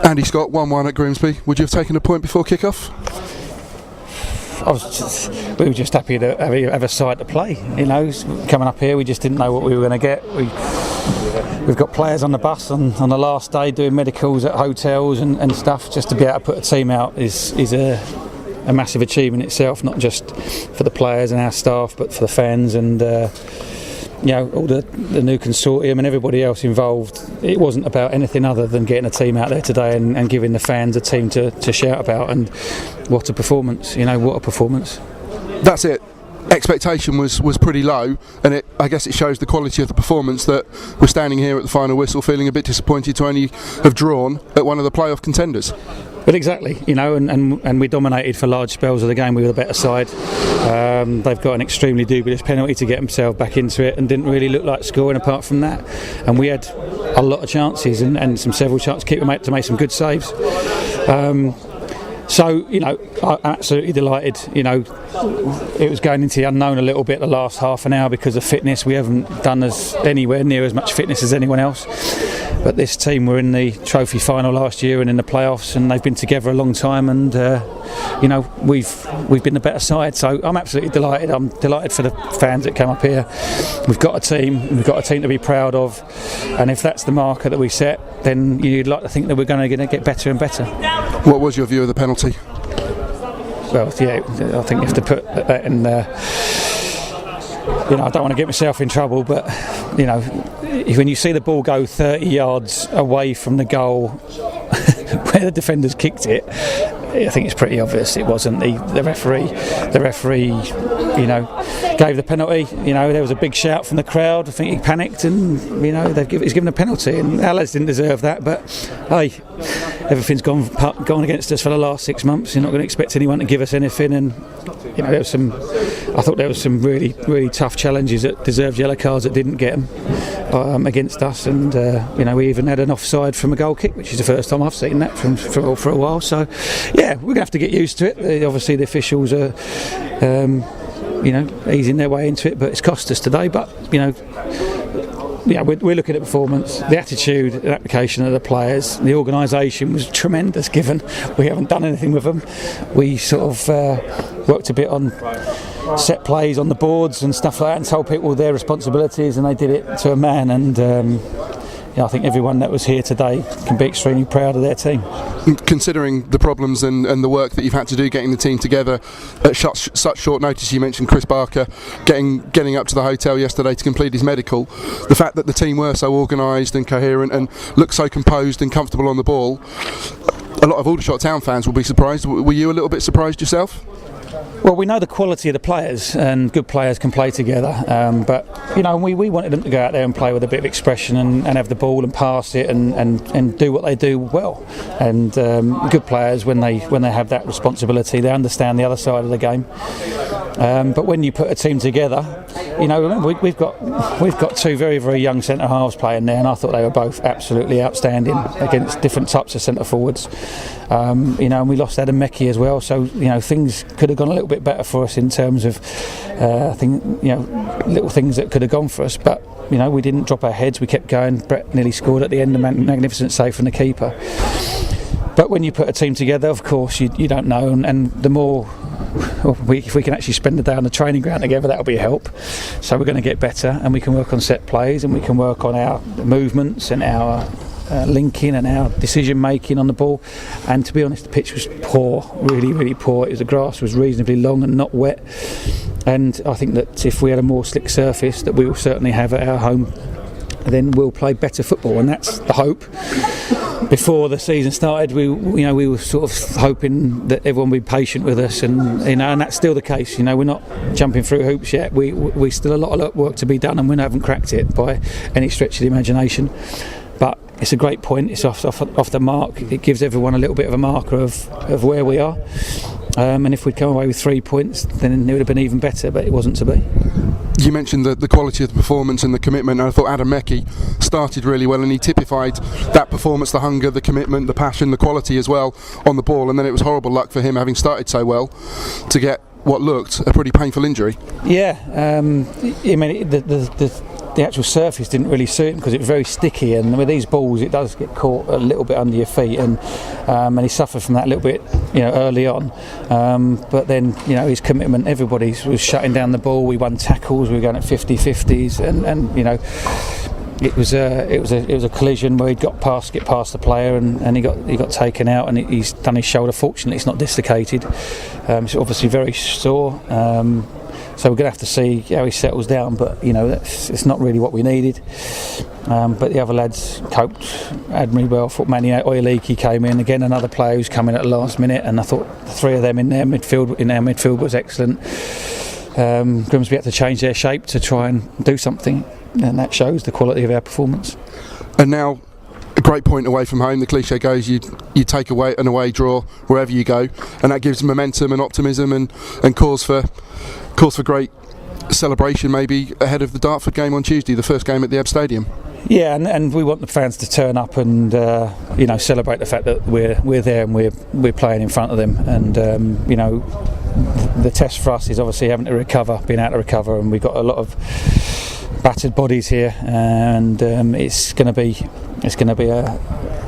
Andy Scott, 1-1 at Grimsby. Would you have taken a point before kick-off? We were just happy to have a side to play. Coming up here, we just didn't know what we were going to get. We've got players on the bus on the last day doing medicals at hotels and stuff. Just to be able to put a team out is a massive achievement itself, not just for the players and our staff, but for the fans and all the new consortium and everybody else involved. It wasn't about anything other than getting a team out there today and giving the fans a team to shout about. And what a performance! What a performance! That's it. Expectation was pretty low, and I guess it shows the quality of the performance that we're standing here at the final whistle feeling a bit disappointed to only have drawn at one of the playoff contenders. But exactly, and we dominated for large spells of the game. We were the better side. They've got an extremely dubious penalty to get themselves back into it, and didn't really look like scoring apart from that. And we had a lot of chances and several chances to make some good saves. So, I'm absolutely delighted. It was going into the unknown a little bit the last half an hour because of fitness. We haven't done anywhere near as much fitness as anyone else. But this team were in the trophy final last year and in the playoffs, and they've been together a long time, and we've been the better side. So I'm absolutely delighted. I'm delighted for the fans that came up here. We've got a team. We've got a team to be proud of, and if that's the marker that we set, then you'd like to think that we're going to get better and better. What was your view of the penalty? Well, yeah, I think you have to put that in there. I don't want to get myself in trouble, but when you see the ball go 30 yards away from the goal where the defenders kicked it, I think it's pretty obvious it wasn't. The referee gave the penalty. There was a big shout from the crowd. I think he panicked, and he's given a penalty, and our lads didn't deserve that. But hey, everything's gone against us for the last 6 months. You're not going to expect anyone to give us anything, and I thought there was some really, really tough challenges that deserved yellow cards that didn't get them against us, and we even had an offside from a goal kick, which is the first time I've seen that for a while. So yeah, we're going to have to get used to it. Obviously the officials are easing their way into it, but it's cost us today. But we're looking at performance, the attitude and application of the players. The organisation was tremendous, given we haven't done anything with them. We sort of worked a bit on set plays on the boards and stuff like that, and told people their responsibilities, and they did it to a man. And I think everyone that was here today can be extremely proud of their team. Considering the problems and the work that you've had to do getting the team together at such short notice, you mentioned Chris Barker getting up to the hotel yesterday to complete his medical. The fact that the team were so organised and coherent and looked so composed and comfortable on the ball, a lot of Aldershot Town fans will be surprised. Were you a little bit surprised yourself? Well, we know the quality of the players, and good players can play together, but we wanted them to go out there and play with a bit of expression and have the ball and pass it and do what they do well. And good players, when they have that responsibility, they understand the other side of the game. But when you put a team together, we've got two very, very young centre halves playing there, and I thought they were both absolutely outstanding against different types of centre forwards. And we lost Adam Meckie as well, so things could have gone a little bit better for us in terms of little things that could have gone for us, but we didn't drop our heads. We kept going. Brett nearly scored at the end, a magnificent save from the keeper. But when you put a team together, of course, you don't know, and the more if we can actually spend the day on the training ground together, that'll be a help. So we're going to get better, and we can work on set plays, and we can work on our movements and our linking and our decision making on the ball. And to be honest, the pitch was poor, really, really poor. The grass was reasonably long and not wet, and I think that if we had a more slick surface that we will certainly have at our home, then we'll play better football, and that's the hope. Before the season started, we were sort of hoping that everyone would be patient with us, and and that's still the case. We're not jumping through hoops yet. We still a lot of work to be done, and we haven't cracked it by any stretch of the imagination. But it's a great point. It's off the mark. It gives everyone a little bit of a marker of where we are. And if we'd come away with 3 points, then it would have been even better, but it wasn't to be. You mentioned the quality of the performance and the commitment, and I thought Adam Meckie started really well, and he typified that performance, the hunger, the commitment, the passion, the quality as well on the ball. And then it was horrible luck for him, having started so well, to get what looked a pretty painful injury. Yeah, the the actual surface didn't really suit him because it was very sticky, and with these balls it does get caught a little bit under your feet, and he suffered from that a little bit, early on. But then, his commitment, everybody was shutting down the ball. We won tackles, we were going at 50-50s, and it was a collision where he'd get past the player, and he got taken out, and he's done his shoulder. Fortunately, it's not dislocated. It's obviously very sore. So we're going to have to see how he settles down, but it's not really what we needed. But the other lads coped admirably well. I thought Manny Oyaliki came in again, another player who's come in at the last minute, and I thought the three of them in our midfield was excellent. Grimsby had to change their shape to try and do something, and that shows the quality of our performance. And now, a great point away from home. The cliche goes, you take away an away draw wherever you go, and that gives momentum and optimism and cause for great celebration, maybe ahead of the Dartford game on Tuesday, the first game at the Ebb Stadium. Yeah, and we want the fans to turn up and celebrate the fact that we're there and we're playing in front of them. And the test for us is obviously being able to recover, and we've got a lot of battered bodies here, and it's going to be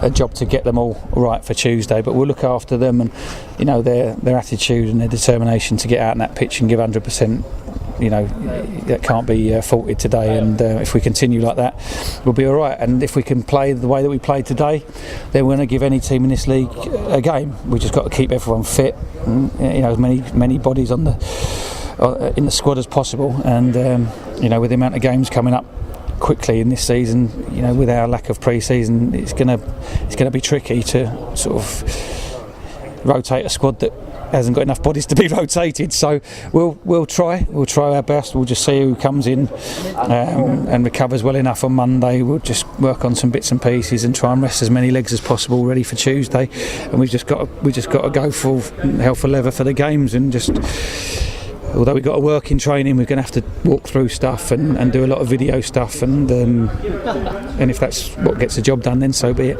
a job to get them all right for Tuesday. But we'll look after them, and their attitude and their determination to get out on that pitch and give 100%. That can't be faulted today, and if we continue like that, we'll be all right. And if we can play the way that we played today, then we're going to give any team in this league a game. We just got to keep everyone fit, and, as many bodies in the squad as possible. And with the amount of games coming up quickly in this season, with our lack of pre-season, it's going to be tricky to sort of rotate a squad that hasn't got enough bodies to be rotated. So we'll try our best. We'll just see who comes in and recovers well enough on Monday. We'll just work on some bits and pieces and try and rest as many legs as possible ready for Tuesday. And we've just got to go full hell for leather for the games, and just. Although we've got to work in training, we're going to have to walk through stuff and do a lot of video stuff, and if that's what gets the job done, then so be it.